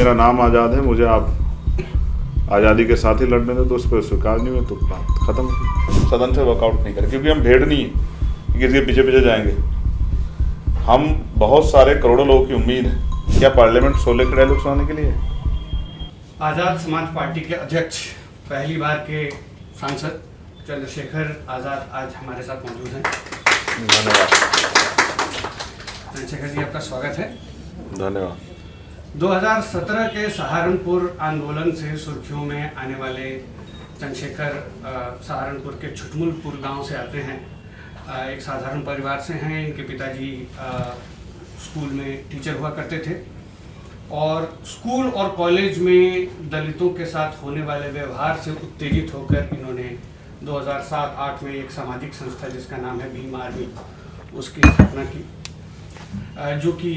मेरा नाम आज़ाद है, मुझे आप आज़ादी के साथ ही लड़ने दो, तो उस पर स्वीकार नहीं हुआ तो बात खत्म हो। सदन से वर्कआउट नहीं करें, क्योंकि हम भेड़ नहीं है किसी के पीछे पीछे जाएंगे। हम बहुत सारे करोड़ों लोगों की उम्मीद है। क्या पार्लियामेंट 16 के डायलॉग सुनाने के लिए? आज़ाद समाज पार्टी के अध्यक्ष, पहली बार के सांसद चंद्रशेखर आज़ाद आज हमारे साथ मौजूद हैं। धन्यवाद चंद्रशेखर जी, आपका स्वागत है। धन्यवाद। 2017 के सहारनपुर आंदोलन से सुर्खियों में आने वाले चंद्रशेखर सहारनपुर के छुटमुलपुर गांव से आते हैं। एक साधारण परिवार से हैं। इनके पिताजी स्कूल में टीचर हुआ करते थे और स्कूल और कॉलेज में दलितों के साथ होने वाले व्यवहार से उत्तेजित होकर इन्होंने 2007-8 में एक सामाजिक संस्था जिसका नाम है भीम आर्मी, उसकी स्थापना की, जो कि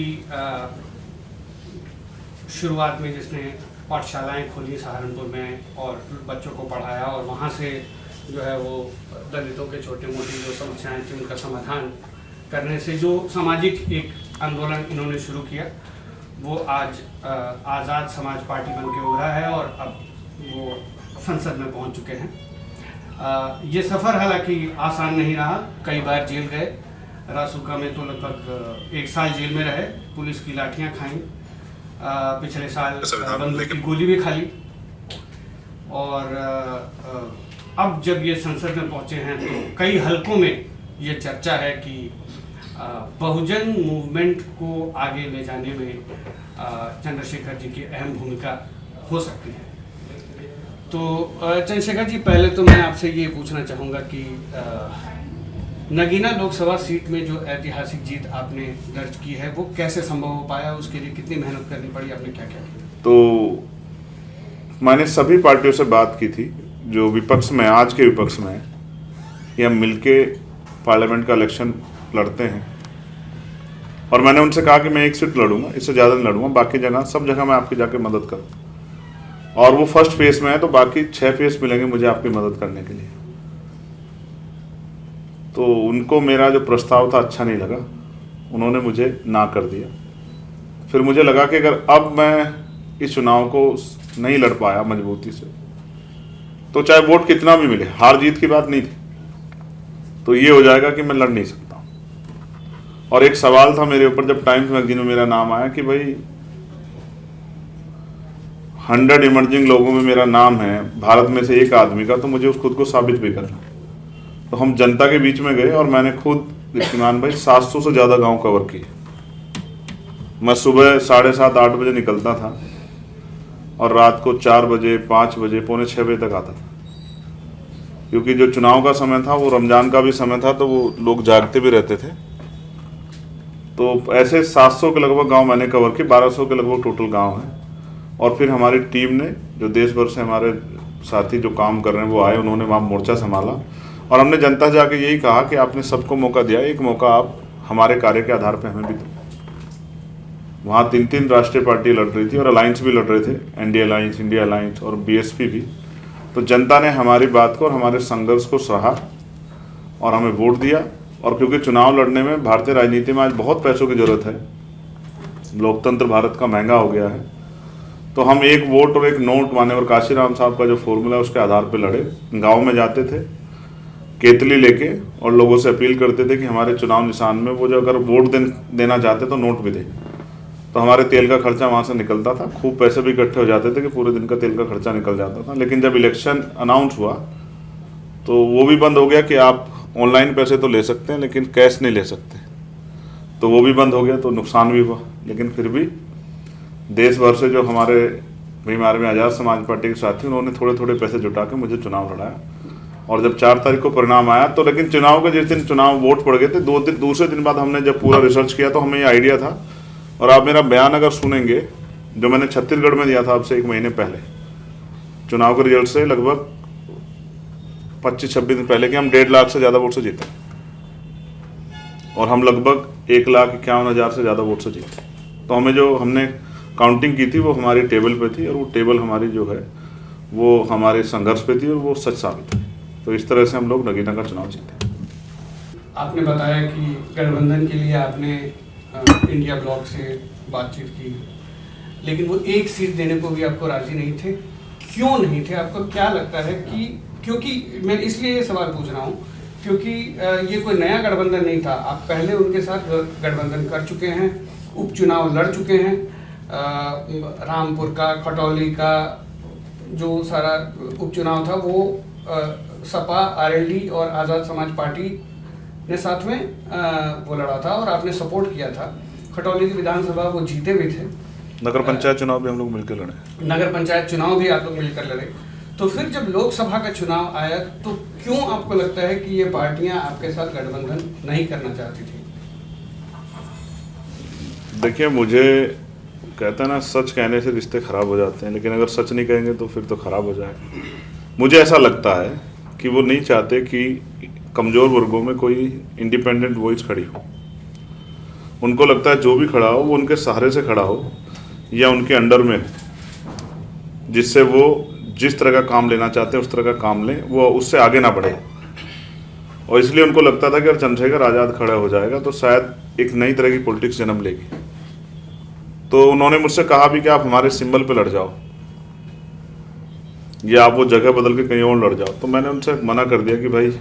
शुरुआत में जिसने पाठशालाएं खोली सहारनपुर में और बच्चों को पढ़ाया और वहाँ से जो है वो दलितों के छोटे मोटी जो समस्याएं थी उनका समाधान करने से जो सामाजिक एक आंदोलन इन्होंने शुरू किया, वो आज आज़ाद समाज पार्टी बन के उभरा है और अब वो संसद में पहुंच चुके हैं। ये सफ़र हालांकि आसान नहीं रहा, कई बार जेल गए। रासुका में तो लगभग 1 साल जेल में रहे, पुलिस की लाठियां खाई, पिछले साल बंदूक की गोली भी खा ली और अब जब ये संसद में पहुंचे हैं तो कई हलकों में ये चर्चा है कि बहुजन मूवमेंट को आगे ले जाने में चंद्रशेखर जी की अहम भूमिका हो सकती है। तो चंद्रशेखर जी, पहले तो मैं आपसे ये पूछना चाहूँगा कि नगीना लोकसभा सीट में जो ऐतिहासिक जीत आपने दर्ज की है वो कैसे संभव हो पाया, उसके लिए कितनी मेहनत करनी पड़ी, आपने क्या क्या किया? तो मैंने सभी पार्टियों से बात की थी जो विपक्ष में, आज के विपक्ष में, कि हम मिलके पार्लियामेंट का इलेक्शन लड़ते हैं और मैंने उनसे कहा कि मैं 1 सीट लड़ूंगा, इससे ज़्यादा नहीं लड़ूंगा, बाकी जगह सब जगह मैं आपकी जाके मदद करूँ। और वो फर्स्ट फेज में है तो बाकी 6 फेज मिलेंगे मुझे आपकी मदद करने के लिए। तो उनको मेरा जो प्रस्ताव था अच्छा नहीं लगा, उन्होंने मुझे ना कर दिया। फिर मुझे लगा कि अगर अब मैं इस चुनाव को नहीं लड़ पाया मजबूती से, तो चाहे वोट कितना भी मिले, हार जीत की बात नहीं थी, तो ये हो जाएगा कि मैं लड़ नहीं सकता। और एक सवाल था मेरे ऊपर जब टाइम्स मैगजीन में मेरा नाम आया कि भाई 100 इमर्जिंग लोगों में मेरा नाम है, भारत में से एक आदमी का, तो मुझे उस खुद को साबित भी करना। तो हम जनता के बीच में गए और मैंने खुद इत्मीनान भाई 700 से ज़्यादा गांव कवर किए। मैं सुबह 7:30-8 बजे निकलता था और रात को 4 बजे, 5 बजे, पौने 6 बजे तक आता था, क्योंकि जो चुनाव का समय था वो रमज़ान का भी समय था, तो वो लोग जागते भी रहते थे। तो ऐसे 700 के लगभग गांव मैंने कवर किए, 1200 के लगभग टोटल गांव हैं। और फिर हमारी टीम ने, जो देश भर से हमारे साथी जो काम कर रहे हैं वो आए, उन्होंने वहाँ मोर्चा संभाला और हमने जनता से जाके यही कहा कि आपने सबको मौका दिया, एक मौका आप हमारे कार्य के आधार पर हमें भी दो। वहाँ 3 राष्ट्रीय पार्टी लड़ रही थी और अलायंस भी लड़ रहे थे, एनडीए अलायंस, इंडिया अलायंस और बीएसपी भी। तो जनता ने हमारी बात को और हमारे संघर्ष को सराहा और हमें वोट दिया। और क्योंकि चुनाव लड़ने में भारतीय राजनीति में आज बहुत पैसों की ज़रूरत है, लोकतंत्र भारत का महंगा हो गया है, तो हम 1 वोट और 1 नोट, मान्यवर काशीराम साहब का जो फॉर्मूला है उसके आधार पर लड़े। गाँव में जाते थे केतली लेके और लोगों से अपील करते थे कि हमारे चुनाव निशान में वो जो अगर वोट देना चाहते तो नोट भी दें। तो हमारे तेल का खर्चा वहाँ से निकलता था, खूब पैसे भी इकट्ठे हो जाते थे कि पूरे दिन का तेल का खर्चा निकल जाता था। लेकिन जब इलेक्शन अनाउंस हुआ तो वो भी बंद हो गया कि आप ऑनलाइन पैसे तो ले सकते हैं लेकिन कैश नहीं ले सकते, तो वो भी बंद हो गया, तो नुकसान भी हुआ। लेकिन फिर भी देश भर से जो हमारे भीम आर्मी आज़ाद समाज पार्टी के साथी, उन्होंने थोड़े थोड़े पैसे जुटा के मुझे चुनाव लड़ाया। और जब 4 तारीख को परिणाम आया तो, लेकिन चुनाव के जिस दिन चुनाव वोट पड़ गए थे, दूसरे दिन बाद हमने जब पूरा रिसर्च किया तो हमें ये आइडिया था। और आप मेरा बयान अगर सुनेंगे जो मैंने छत्तीसगढ़ में दिया था आपसे 1 महीने पहले, चुनाव के रिजल्ट से लगभग 25-26 दिन पहले, कि हम 1.5 लाख से ज़्यादा वोट से जीते और हम लगभग 1,51,000 से ज़्यादा वोट से जीते। तो हमें जो हमने काउंटिंग की थी वो हमारी टेबल पे थी और वो टेबल हमारी जो है वो हमारे संघर्ष पे थी और वो सच साबित हुई। तो इस तरह से हम लोग नगीना का चुनाव जीते। आपने बताया कि गठबंधन के लिए आपने इंडिया ब्लॉक से बातचीत की, लेकिन वो एक सीट देने को भी आपको राजी नहीं थे। क्यों नहीं थे? आपको क्या लगता है कि क्योंकि मैं इसलिए ये सवाल पूछ रहा हूँ क्योंकि ये कोई नया गठबंधन नहीं था, आप पहले उनके साथ गठबंधन कर चुके हैं, उपचुनाव लड़ चुके हैं। रामपुर का, खटौली का जो सारा उपचुनाव था वो सपा, आरएलडी और आज़ाद समाज पार्टी ने साथ में वो लड़ा था और आपने सपोर्ट किया था। खटौली की विधानसभा वो जीते भी थे। नगर पंचायत चुनाव भी हम लोग मिलकर लड़े। नगर पंचायत चुनाव भी आप लोग मिलकर लड़े। तो फिर जब लोकसभा का चुनाव आया तो क्यों आपको लगता है कि ये पार्टियां आपके साथ गठबंधन नहीं करना चाहती थी? देखिए, मुझे कहते हैं ना, सच कहने से रिश्ते खराब हो जाते हैं, लेकिन अगर सच नहीं कहेंगे तो फिर तो खराब हो जाएगा। मुझे ऐसा लगता है कि वो नहीं चाहते कि कमज़ोर वर्गों में कोई इंडिपेंडेंट वॉइस खड़ी हो। उनको लगता है जो भी खड़ा हो वो उनके सहारे से खड़ा हो या उनके अंडर में, जिससे वो जिस तरह का काम लेना चाहते हैं उस तरह का काम लें, वो उससे आगे ना बढ़े। और इसलिए उनको लगता था कि अगर चंद्रशेखर आज़ाद खड़ा हो जाएगा तो शायद एक नई तरह की पॉलिटिक्स जन्म लेगी। तो उन्होंने मुझसे कहा भी कि आप हमारे सिंबल पे लड़ जाओ या आप वो जगह बदल के कहीं और लड़ जाओ। तो मैंने उनसे मना कर दिया कि भाई,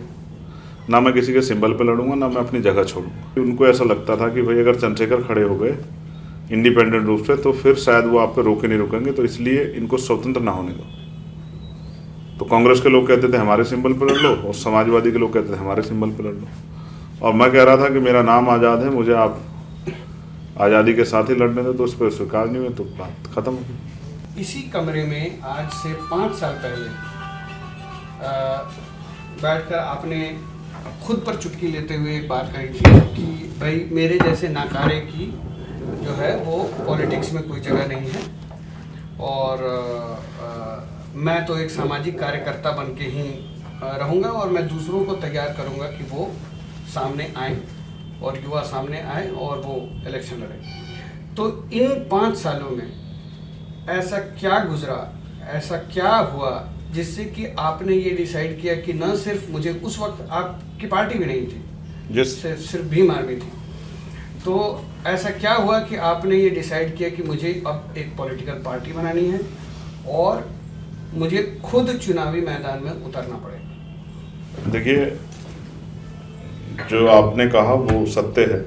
ना मैं किसी के सिंबल पे लड़ूंगा, ना मैं अपनी जगह छोड़ूंगा। उनको ऐसा लगता था कि भाई अगर चंद्रशेखर खड़े हो गए इंडिपेंडेंट रूप से तो फिर शायद वो आप पे रोके नहीं रुकेंगे, तो इसलिए इनको स्वतंत्र ना होने दो। तो कांग्रेस के लोग कहते थे हमारे सिंबल पर लड़ लो, और समाजवादी के लोग कहते थे हमारे सिंबल पर लड़ लो। और मैं कह रहा था कि मेरा नाम आज़ाद है, मुझे आप आज़ादी के साथ ही लड़ने दो, तो उस पर स्वीकार नहीं हुए तो बात खत्म हो गई। इसी कमरे में आज से 5 साल पहले बैठकर आपने खुद पर चुटकी लेते हुए एक बात कही थी कि भाई मेरे जैसे नाकारे की जो है वो पॉलिटिक्स में कोई जगह नहीं है, और मैं तो एक सामाजिक कार्यकर्ता बन के ही रहूँगा और मैं दूसरों को तैयार करूँगा कि वो सामने आए और युवा सामने आए और वो इलेक्शन लड़े। तो इन 5 सालों में ऐसा क्या गुजरा, ऐसा क्या हुआ जिससे कि आपने ये डिसाइड किया कि न सिर्फ मुझे, उस वक्त आपकी पार्टी भी नहीं थी, सिर्फ भीम आर्मी थी, तो ऐसा क्या हुआ कि आपने ये डिसाइड किया कि मुझे अब एक पॉलिटिकल पार्टी बनानी है और मुझे खुद चुनावी मैदान में उतरना पड़ेगा? देखिए, जो आपने कहा वो सत्य है।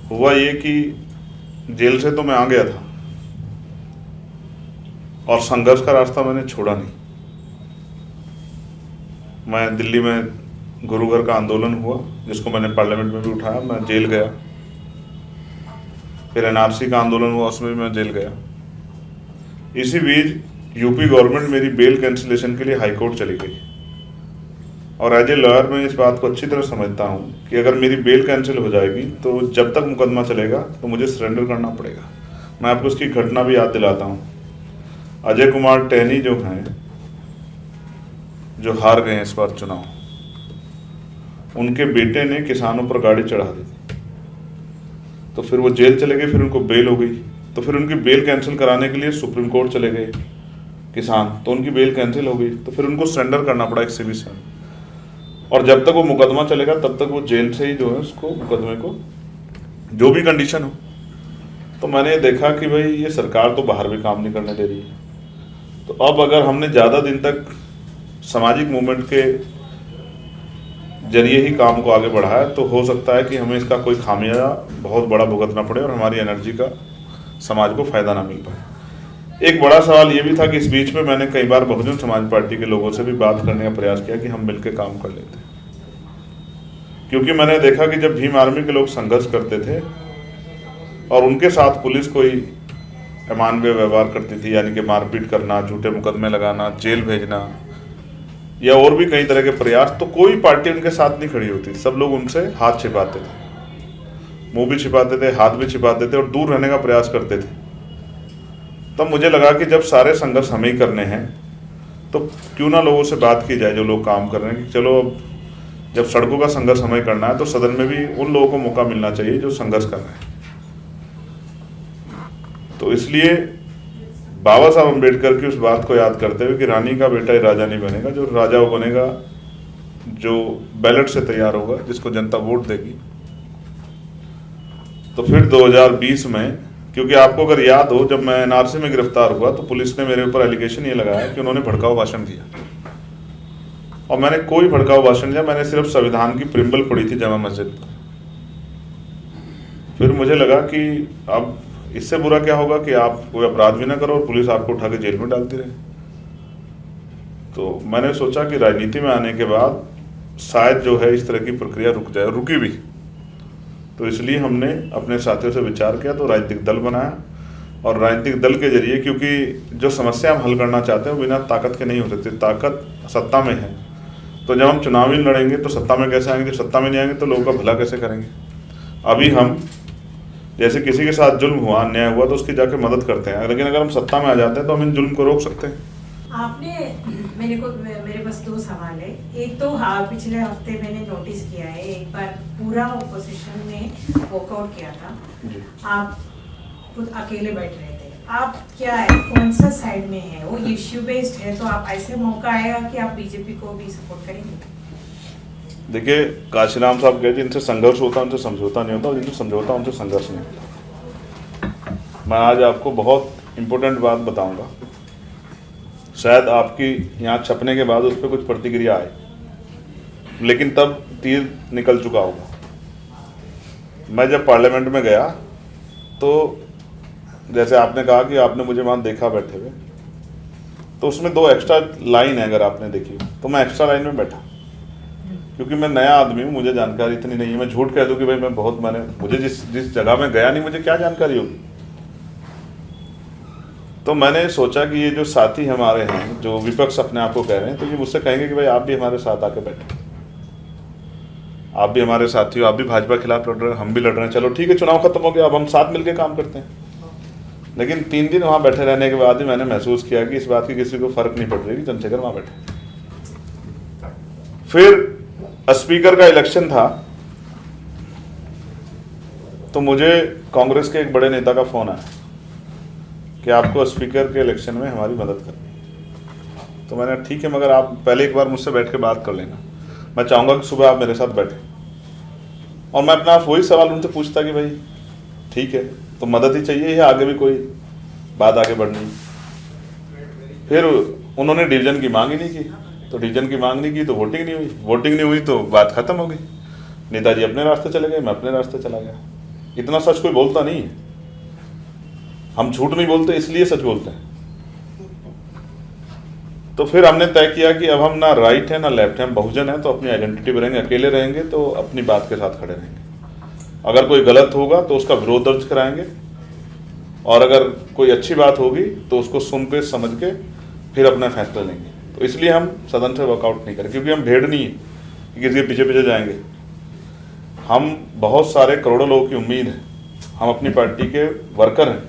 हुआ ये कि जेल से तो मैं आ गया था और संघर्ष का रास्ता मैंने छोड़ा नहीं। मैं दिल्ली में गुरु घर का आंदोलन हुआ जिसको मैंने पार्लियामेंट में भी उठाया, मैं जेल गया। फिर एनआरसी का आंदोलन हुआ, उसमें भी मैं जेल गया। इसी बीच यूपी गवर्नमेंट मेरी बेल कैंसिलेशन के लिए हाई कोर्ट चली गई, और एज ए लॉयर मैं इस बात को अच्छी तरह समझता हूँ कि अगर मेरी बेल कैंसिल हो जाएगी तो जब तक मुकदमा चलेगा तो मुझे सरेंडर करना पड़ेगा। मैं आपको उसकी घटना भी याद दिलाता हूँ। अजय कुमार टहनी जो हैं, जो हार गए इस बार चुनाव, उनके बेटे ने किसानों पर गाड़ी चढ़ा दी थी, तो फिर वो जेल चले गए। फिर उनको बेल हो गई, तो फिर उनकी बेल कैंसिल कराने के लिए सुप्रीम कोर्ट चले गए किसान, तो उनकी बेल कैंसिल हो गई। तो फिर उनको सरेंडर करना पड़ा एक सिविल से, और जब तक वो मुकदमा चलेगा तब तक वो जेल से ही जो है उसको मुकदमे को जो भी कंडीशन हो। तो मैंने देखा कि भाई ये सरकार तो बाहर भी काम नहीं करने दे रही है, तो अब अगर हमने ज़्यादा दिन तक सामाजिक मूवमेंट के जरिए ही काम को आगे बढ़ाया तो हो सकता है कि हमें इसका कोई खामियाजा बहुत बड़ा भुगतना पड़े और हमारी एनर्जी का समाज को फायदा ना मिल पाए। एक बड़ा सवाल ये भी था कि इस बीच में मैंने कई बार बहुजन समाज पार्टी के लोगों से भी बात करने का प्रयास किया कि हम मिलकर काम कर लेते हैं, क्योंकि मैंने देखा कि जब भीम आर्मी के लोग संघर्ष करते थे और उनके साथ पुलिस कोई अमानवीय व्यवहार करती थी, यानी कि मारपीट करना, झूठे मुकदमे लगाना, जेल भेजना या और भी कई तरह के प्रयास, तो कोई पार्टी उनके साथ नहीं खड़ी होती। सब लोग उनसे हाथ छिपाते थे, मुंह भी छिपाते थे, हाथ भी छिपाते थे और दूर रहने का प्रयास करते थे। तब मुझे लगा कि जब सारे संघर्ष हमें ही करने हैं तो क्यों ना लोगों से बात की जाए जो लोग काम कर रहे हैं, कि चलो अब जब सड़कों का संघर्ष हमें करना है तो सदन में भी उन लोगों को मौका मिलना चाहिए जो संघर्ष कर रहे हैं। तो इसलिए बाबा साहब अम्बेडकर की उस बात को याद करते हुए कि रानी का बेटा ही राजा नहीं बनेगा, जो राजा वो बनेगा जो बैलेट से तैयार होगा, जिसको जनता वोट देगी। तो फिर 2020 में, क्योंकि आपको अगर याद हो, जब मैं एनआरसी में गिरफ्तार हुआ तो पुलिस ने मेरे ऊपर एलिगेशन ये लगाया कि उन्होंने भड़काऊ भाषण दिया, और मैंने कोई भड़काऊ भाषण दिया, मैंने सिर्फ संविधान की प्रिम्बल पढ़ी थी जामा मस्जिद पर। फिर मुझे लगा कि अब इससे बुरा क्या होगा कि आप कोई अपराध भी ना करो और पुलिस आपको उठा के जेल में डालती रहे। तो मैंने सोचा कि राजनीति में आने के बाद शायद जो है इस तरह की प्रक्रिया रुक जाए, रुकी भी। तो इसलिए हमने अपने साथियों से विचार किया, तो राजनीतिक दल बनाया, और राजनीतिक दल के जरिए, क्योंकि जो समस्या हम हल करना चाहते हैं वो बिना ताकत के नहीं हो सकती, ताकत सत्ता में है। तो जब हम चुनावी लड़ेंगे तो सत्ता में कैसे आएंगे, जब सत्ता में नहीं आएंगे तो लोगों का भला कैसे करेंगे। अभी हम जैसे किसी के साथ जुल्म हुआ, अन्याय हुआ, तो उसकी जाके मदद करते हैं, लेकिन अगर हम सत्ता में आ जाते हैं तो हम इन जुल्म को रोक सकते हैं। आपने मेरे पास दो सवाल है। एक तो पिछले हफ्ते मैंने नोटिस किया है, एक बार पूरा ऑपोजिशन ने वॉकआउट किया था, आप खुद अकेले बैठ रहे थे। आप क्या है, कौन सा साइड में है, वो इश्यू बेस्ड है, तो आप ऐसे मौका आएगा कि आप बीजेपी को भी सपोर्ट करेंगे? देखिए, काशीराम साहब कहते हैं जिनसे संघर्ष होता है उनसे समझौता नहीं होता, और जिनसे समझौता उनसे संघर्ष नहीं होता। मैं आज आपको बहुत इम्पोर्टेंट बात बताऊंगा, शायद आपकी यहाँ छपने के बाद उस पर कुछ प्रतिक्रिया आए, लेकिन तब तीर निकल चुका होगा। मैं जब पार्लियामेंट में गया तो जैसे आपने कहा कि आपने मुझे वहाँ देखा बैठे हुए, तो उसमें 2 एक्स्ट्रा लाइन है, अगर आपने देखी तो मैं एक्स्ट्रा लाइन में बैठा, क्योंकि मैं नया आदमी हूँ, मुझे जानकारी इतनी नहीं है। मैं झूठ कह दूँ कि भाई मुझे जिस जगह में गया नहीं, मुझे क्या जानकारी होगी। तो मैंने सोचा कि ये जो साथी हमारे हैं, जो विपक्ष अपने आप को कह रहे हैं, तो ये मुझसे कहेंगे कि भाई आप भी हमारे साथ आके बैठे, आप भी हमारे साथी हो, आप भी भाजपा के खिलाफ लड़ रहे हो, हम भी लड़ रहे हैं, चलो ठीक है, चुनाव खत्म हो गया, अब हम साथ मिलकर काम करते हैं। लेकिन 3 दिन वहाँ बैठे रहने के बाद ही मैंने महसूस किया कि इस बात की किसी को फर्क नहीं पड़ रही कि चंद्रशेखर वहाँ बैठे। फिर स्पीकर का इलेक्शन था, तो मुझे कांग्रेस के एक बड़े नेता का फोन आया कि आपको स्पीकर के इलेक्शन में हमारी मदद करनी। तो मैंने ठीक है, मगर आप पहले एक बार मुझसे बैठ के बात कर लेना, मैं चाहूँगा कि सुबह आप मेरे साथ बैठे। और मैं अपना वही सवाल उनसे पूछता कि भाई ठीक है, तो मदद ही चाहिए या आगे भी कोई बात आगे बढ़नी। फिर उन्होंने डिवीजन की मांग ही नहीं की, तो डिवीजन की मांग नहीं की तो वोटिंग नहीं हुई, वोटिंग नहीं हुई तो बात खत्म हो गई। नेताजी अपने रास्ते चले गए, मैं अपने रास्ते चला गया। इतना सच कोई बोलता नहीं है, हम झूठ नहीं बोलते इसलिए सच बोलते हैं। तो फिर हमने तय किया कि अब हम ना राइट है ना लेफ्ट है, हम बहुजन है, तो अपनी आइडेंटिटी बनाएंगे, अकेले रहेंगे तो अपनी बात के साथ खड़े रहेंगे। अगर कोई गलत होगा तो उसका विरोध दर्ज कराएंगे, और अगर कोई अच्छी बात होगी तो उसको सुन के समझ के फिर अपना फैसला लेंगे। तो इसलिए हम सदन से वर्कआउट नहीं करें, क्योंकि हम भेड़ नहीं है कि किसी के पीछे पीछे जाएंगे। हम बहुत सारे करोड़ों लोगों की उम्मीद है, हम अपनी पार्टी के वर्कर हैं,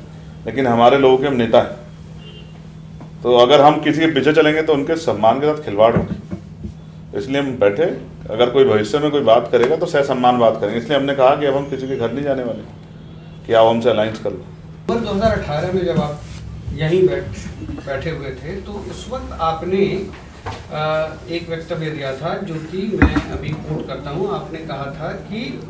लेकिन हमारे लोगों के हम नेता हैं। तो अगर हम किसी के पीछे चलेंगे तो उनके सम्मान के साथ खिलवाड़ होगी। इसलिए हम बैठे, अगर कोई भविष्य में कोई बात करेगा तो सह सम्मान बात करेंगे। इसलिए हमने कहा कि अब हम किसी के घर नहीं जाने वाले कि आप हमसे अलायंस कर लो। 2018 में जब आप यहीं बैठे हुए थे, तो उस वक्त आपने एक वक्तव्य दिया था, जो कि मैं अभी कोट करता हूँ। आपने कहा था कि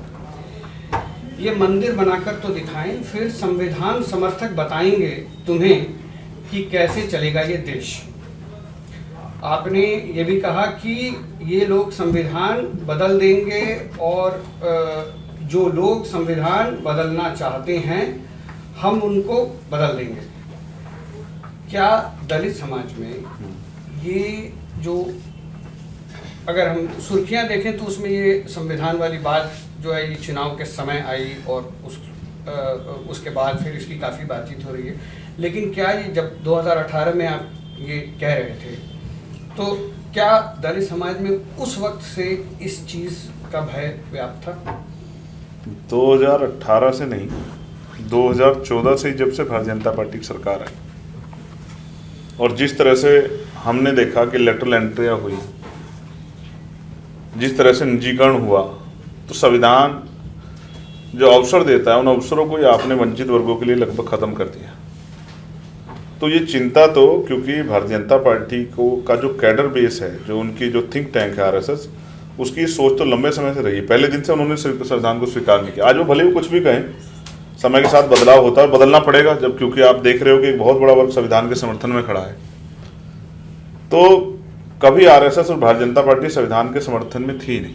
ये मंदिर बनाकर तो दिखाएं, फिर संविधान समर्थक बताएंगे तुम्हें कि कैसे चलेगा ये देश। आपने ये भी कहा कि ये लोग संविधान बदल देंगे, और जो लोग संविधान बदलना चाहते हैं हम उनको बदल देंगे। क्या दलित समाज में ये जो, अगर हम सुर्खियां देखें तो उसमें ये संविधान वाली बात जो है ये चुनाव के समय आई, और उसके बाद फिर इसकी काफ़ी बातचीत हो रही है, लेकिन क्या ये जब 2018 में आप ये कह रहे थे, तो क्या दलित समाज में उस वक्त से इस चीज़ का भय व्याप्त था? 2018 से नहीं, 2014 से, जब से भारतीय जनता पार्टी की सरकार आई, और जिस तरह से हमने देखा कि लेटरल एंट्रियाँ हुई, जिस तरह से निजीकरण हुआ, तो संविधान जो अवसर देता है उन अवसरों को ही आपने वंचित वर्गों के लिए लगभग खत्म कर दिया। तो ये चिंता, तो क्योंकि भारतीय जनता पार्टी को का जो कैडर बेस है, जो उनकी जो थिंक टैंक है आरएसएस, उसकी सोच तो लंबे समय से रही। पहले दिन से उन्होंने संविधान को स्वीकार नहीं किया। आज वो भले ही कुछ भी कहें, समय के साथ बदलाव होता है, बदलना पड़ेगा जब, क्योंकि आप देख रहे हो कि एक बहुत बड़ा वर्ग संविधान के समर्थन में खड़ा है। तो कभी आरएसएस और भारतीय जनता पार्टी संविधान के समर्थन में थी नहीं,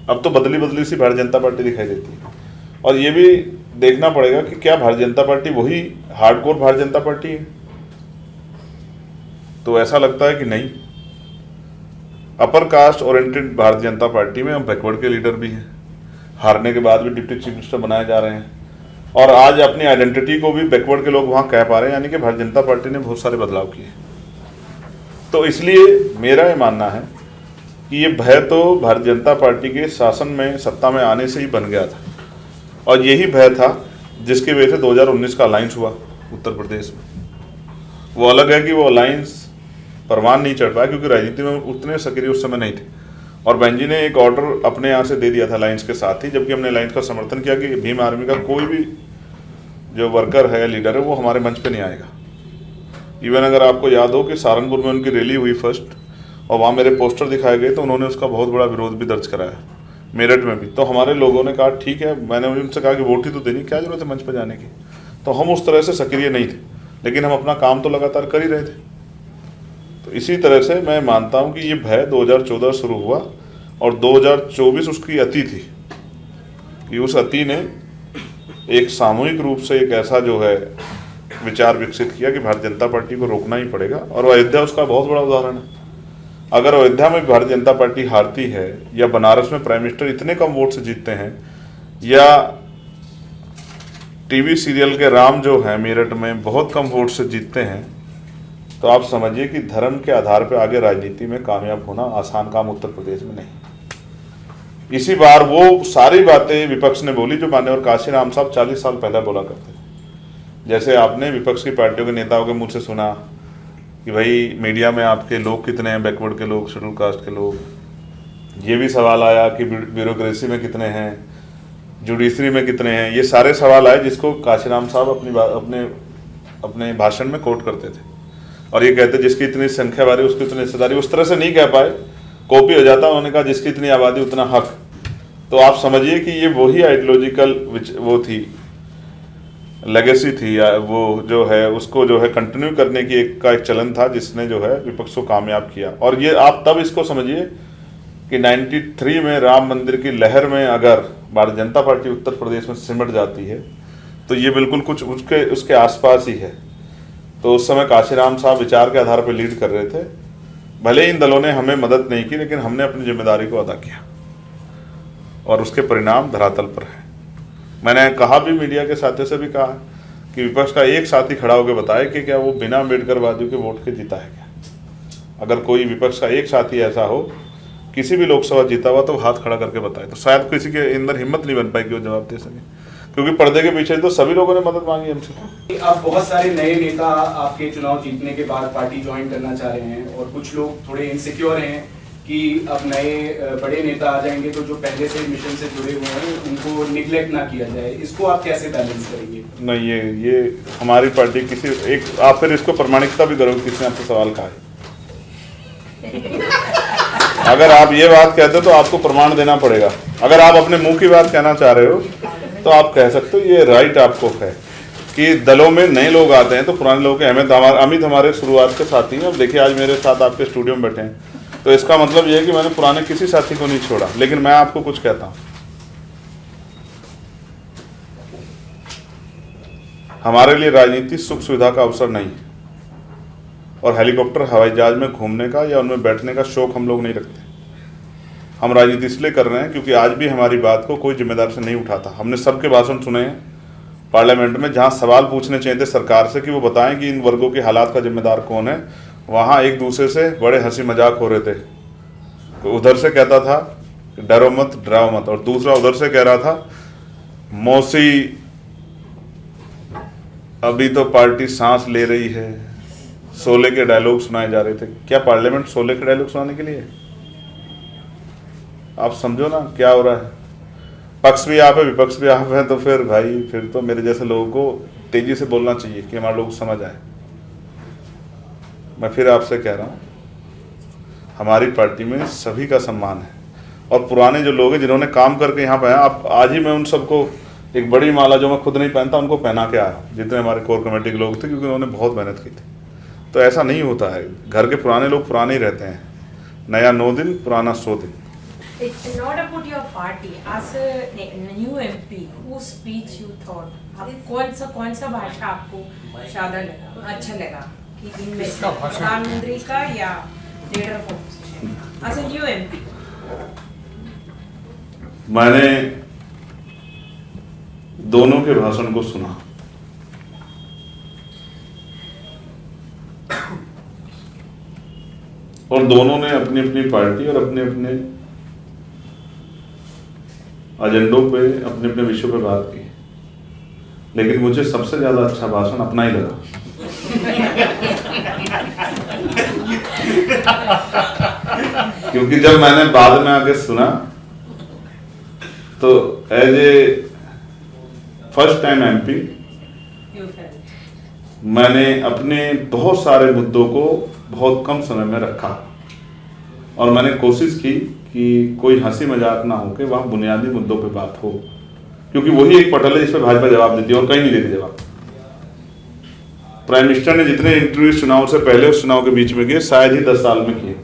अब तो बदली बदली सी भारतीय जनता पार्टी दिखाई देती है। और ये भी देखना पड़ेगा कि क्या भारतीय जनता पार्टी वही हार्डकोर भारतीय जनता पार्टी है? तो ऐसा लगता है कि नहीं। Upper caste oriented Bharatiya Janata party में हम बैकवर्ड के लीडर भी हैं, हारने के बाद भी डिप्टी चीफ मिनिस्टर बनाए जा रहे हैं, और आज अपनी आइडेंटिटी को भी बैकवर्ड के लोग वहां कह पा रहे हैं, यानी कि भारतीय जनता पार्टी ने बहुत सारे बदलाव किए। तो इसलिए मेरा ये मानना है कि ये भय तो भारतीय जनता पार्टी के शासन में, सत्ता में आने से ही बन गया था, और यही भय था जिसकी वजह से 2019 का अलायंस हुआ उत्तर प्रदेश में। वो अलग है कि वो अलायंस परवान नहीं चढ़ पाया, क्योंकि राजनीति में उतने सक्रिय उस समय नहीं थे, और बहन जी ने एक ऑर्डर अपने यहाँ से दे दिया था अलायंस के साथ ही, जबकि हमने अलायंस का समर्थन किया कि भीम आर्मी का कोई भी जो वर्कर है, लीडर है, वो हमारे मंच पे नहीं आएगा। इवन अगर आपको याद हो कि सहारनपुर में उनकी रैली हुई फर्स्ट, और वहाँ मेरे पोस्टर दिखाए गए, तो उन्होंने उसका बहुत बड़ा विरोध भी दर्ज कराया, मेरठ में भी। तो हमारे लोगों ने कहा ठीक है, मैंने उनसे कहा कि वोट ही तो देनी, क्या जरूरत है मंच पर जाने की। तो हम उस तरह से सक्रिय नहीं थे, लेकिन हम अपना काम तो लगातार कर ही रहे थे। तो इसी तरह से मैं मानता हूँ कि ये भय 2014 शुरू हुआ, और 2024 उसकी अति थी कि उस अति ने एक सामूहिक रूप से एक ऐसा जो है विचार विकसित किया कि भारतीय जनता पार्टी को रोकना ही पड़ेगा, और अयोध्या उसका बहुत बड़ा उदाहरण है। अगर अयोध्या में भारतीय जनता पार्टी हारती है, या बनारस में प्राइम मिनिस्टर इतने कम वोट से जीतते हैं, या टीवी सीरियल के राम जो है मेरठ में बहुत कम वोट से जीतते हैं, तो आप समझिए कि धर्म के आधार पर आगे राजनीति में कामयाब होना आसान काम उत्तर प्रदेश में नहीं। इसी बार वो सारी बातें विपक्ष ने बोली जो माननीय काशीराम साहब 40 साल पहले बोला करते थे। जैसे आपने विपक्ष की पार्टियों के नेताओं के मुंह से सुना कि भाई मीडिया में आपके लोग कितने हैं, बैकवर्ड के लोग, शेड्यूल कास्ट के लोग। ये भी सवाल आया कि ब्यूरोक्रेसी में कितने हैं, जुडिशरी में कितने हैं। ये सारे सवाल आए जिसको काशीराम साहब अपने भाषण में कोट करते थे, और ये कहते जिसकी इतनी संख्या बारी उसकी उतनी हिस्सेदारी। उस तरह से नहीं कह पाए, कॉपी हो जाता। उन्होंने कहा जिसकी इतनी आबादी उतना हक। तो आप समझिए कि ये वही आइडियोलॉजिकल वो थी, लेगेसी थी, या वो जो है उसको जो है कंटिन्यू करने की एक चलन था, जिसने जो है विपक्ष को कामयाब किया। और ये आप तब इसको समझिए कि 93 में राम मंदिर की लहर में अगर भारतीय जनता पार्टी उत्तर प्रदेश में सिमट जाती है, तो ये बिल्कुल कुछ उसके आसपास ही है। तो उस समय काशीराम साहब विचार के आधार पर लीड कर रहे थे। भले इन दलों ने हमें मदद नहीं की, लेकिन हमने अपनी जिम्मेदारी को अदा किया, और उसके परिणाम धरातल पर है। मैंने कहा भी, मीडिया के साथियों से भी कहा कि विपक्ष का एक साथी खड़ा होकर बताए कि क्या वो बिना अम्बेडकरवादियों के वोट के जीता है क्या। अगर कोई विपक्ष का एक साथी ऐसा हो, किसी भी लोकसभा जीता हुआ, तो हाथ खड़ा करके बताए, तो शायद किसी के अंदर हिम्मत नहीं बन पाई कि वो जवाब दे सके, क्योंकि पर्दे के पीछे तो सभी लोगों ने मदद मांगी हमसे। अब बहुत सारे नए नेता आपके चुनाव जीतने के बाद पार्टी ज्वाइन करना चाह रहे हैं, और कुछ लोग थोड़े इनसिक्योर हैं कि अब नए बड़े नेता आ जाएंगे तो जो पहले से मिशन से जुड़े हुए हैं उनको निगलेक्ट ना किया जाए। इसको आप कैसे बैलेंस करेंगे? नहीं, ये हमारी पार्टी किसी एक, आप फिर इसको प्रमाणिकता भी करोगे, किसने आपसे सवाल कहा है? अगर आप ये बात कहते तो आपको प्रमाण देना पड़ेगा। अगर आप अपने मुंह की बात कहना चाह रहे हो तो आप कह सकते हो, ये राइट आपको है कि दलों में नए लोग आते हैं तो पुराने लोगों की अहमियत। अमित हमारे शुरुआत के साथी हैं, अब देखिए आज मेरे साथ आपके स्टूडियो में बैठे हैं, तो इसका मतलब ये है कि मैंने पुराने किसी साथी को नहीं छोड़ा। लेकिन मैं आपको कुछ कहता हूं, हमारे लिए राजनीति सुख सुविधा का अवसर नहीं है, और हेलीकॉप्टर हवाई जहाज में घूमने का या उनमें बैठने का शौक हम लोग नहीं रखते। हम राजनीति इसलिए कर रहे हैं क्योंकि आज भी हमारी बात को कोई जिम्मेदार से नहीं उठाता। हमने सबके भाषण सुने हैं पार्लियामेंट में, जहां सवाल पूछने चाहिए थे सरकार से कि वो बताएं कि इन वर्गों के हालात का जिम्मेदार कौन है, वहां एक दूसरे से बड़े हंसी मजाक हो रहे थे। तो उधर से कहता था डरो मत, डराओ मत, और दूसरा उधर से कह रहा था मौसी अभी तो पार्टी सांस ले रही है। शोले के डायलॉग सुनाए जा रहे थे। क्या पार्लियामेंट शोले के डायलॉग सुनाने के लिए? आप समझो ना क्या हो रहा है। पक्ष भी आप है, विपक्ष भी आप है, तो फिर भाई फिर तो मेरे जैसे लोगों को तेजी से बोलना चाहिए कि हमारे लोग समझ आए। मैं फिर आपसे कह रहा हूँ, हमारी पार्टी में सभी का सम्मान है, और पुराने जो लोग हैं जिन्होंने काम करके यहाँ पे आए, आप आज ही मैं उन सबको एक बड़ी माला जो मैं खुद नहीं पहनता उनको पहना के आया हूँ, जितने हमारे कोर कमेटी के लोग थे, क्योंकि उन्होंने बहुत मेहनत की थी। तो ऐसा नहीं होता है, घर के पुराने लोग पुराने ही रहते हैं, नया 9 दिन पुराना 100 दिन। It's not about your party. As a new MP, whose speech you thought, आप कौन सा भाषा आपको ज्यादा लगा, अच्छा लगा कि इनमें से किसका भाषण? प्रधानमंत्री का या leader of opposition? As a new MP, मैंने दोनों के भाषण को सुना। और दोनों ने अपनी अपनी पार्टी और अपने अपने एजेंडों पे, अपने अपने विषयों पे बात की, लेकिन मुझे सबसे ज्यादा अच्छा भाषण अपना ही लगा। क्योंकि जब मैंने बाद में आके सुना तो as a first time MP you felt. मैंने अपने बहुत सारे मुद्दों को बहुत कम समय में रखा और मैंने कोशिश की कि कोई हंसी मजाक ना हो, कि वहाँ बुनियादी मुद्दों पे बात हो, क्योंकि वही एक पटल है जिस पे भाजपा जवाब देती है और कहीं नहीं देती जवाब। प्राइम मिनिस्टर ने जितने इंटरव्यू चुनाव से पहले उस चुनाव के बीच में किए, शायद ही 10 साल में किए,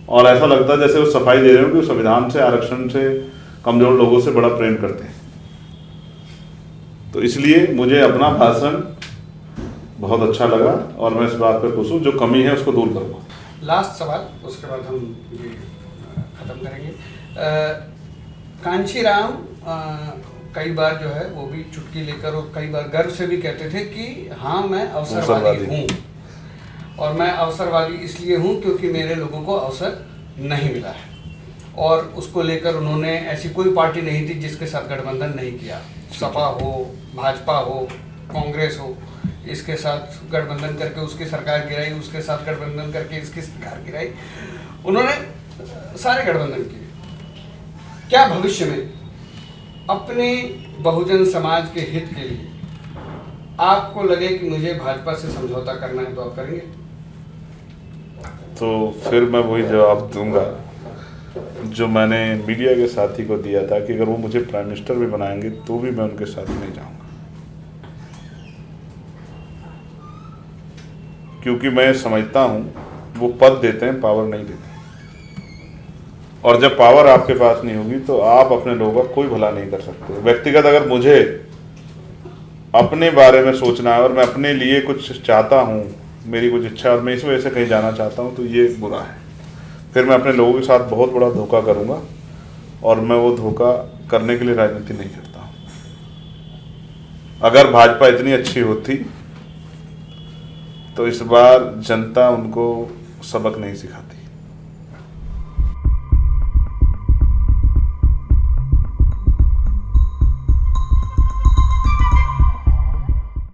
और ऐसा लगता है जैसे वो सफाई दे रहे हो कि वो संविधान से, आरक्षण से, कमजोर लोगों से बड़ा प्रेम करते हैं। तो इसलिए मुझे अपना भाषण बहुत अच्छा लगा और मैं इस बात पर खुश हूँ, जो कमी है उसको दूर करूँगा। लास्ट सवाल, उसके बाद हम ये ख़त्म करेंगे। कांशीराम कई बार जो है वो भी चुटकी लेकर और कई बार गर्व से भी कहते थे कि हाँ मैं अवसरवादी हूँ, और मैं अवसरवादी इसलिए हूँ क्योंकि मेरे लोगों को अवसर नहीं मिला है, और उसको लेकर उन्होंने ऐसी कोई पार्टी नहीं थी जिसके साथ गठबंधन नहीं किया। सपा हो, भाजपा हो, कांग्रेस हो, इसके साथ गठबंधन करके उसकी सरकार गिराई, उसके साथ गठबंधन करके इसकी सरकार गिराई, उन्होंने सारे गठबंधन किए। क्या भविष्य में अपने बहुजन समाज के हित के लिए आपको लगे कि मुझे भाजपा से समझौता करना है तो आप करेंगे? तो फिर मैं वही जवाब दूंगा जो मैंने मीडिया के साथी को दिया था कि अगर वो मुझे प्राइम मिनिस्टर भी बनाएंगे तो भी मैं उनके साथ नहीं जाऊंगा, क्योंकि मैं समझता हूं वो पद देते हैं, पावर नहीं देते, और जब पावर आपके पास नहीं होगी तो आप अपने लोगों का कोई भला नहीं कर सकते। व्यक्तिगत अगर मुझे अपने बारे में सोचना है और मैं अपने लिए कुछ चाहता हूं, मेरी कुछ इच्छा और मैं इस वजह से कहीं जाना चाहता हूं, तो ये बुरा है। फिर मैं अपने लोगों के साथ बहुत बड़ा धोखा करूंगा और मैं वो धोखा करने के लिए राजनीति नहीं करता हूं। अगर भाजपा इतनी अच्छी होती तो इस बार जनता उनको सबक नहीं सिखाती।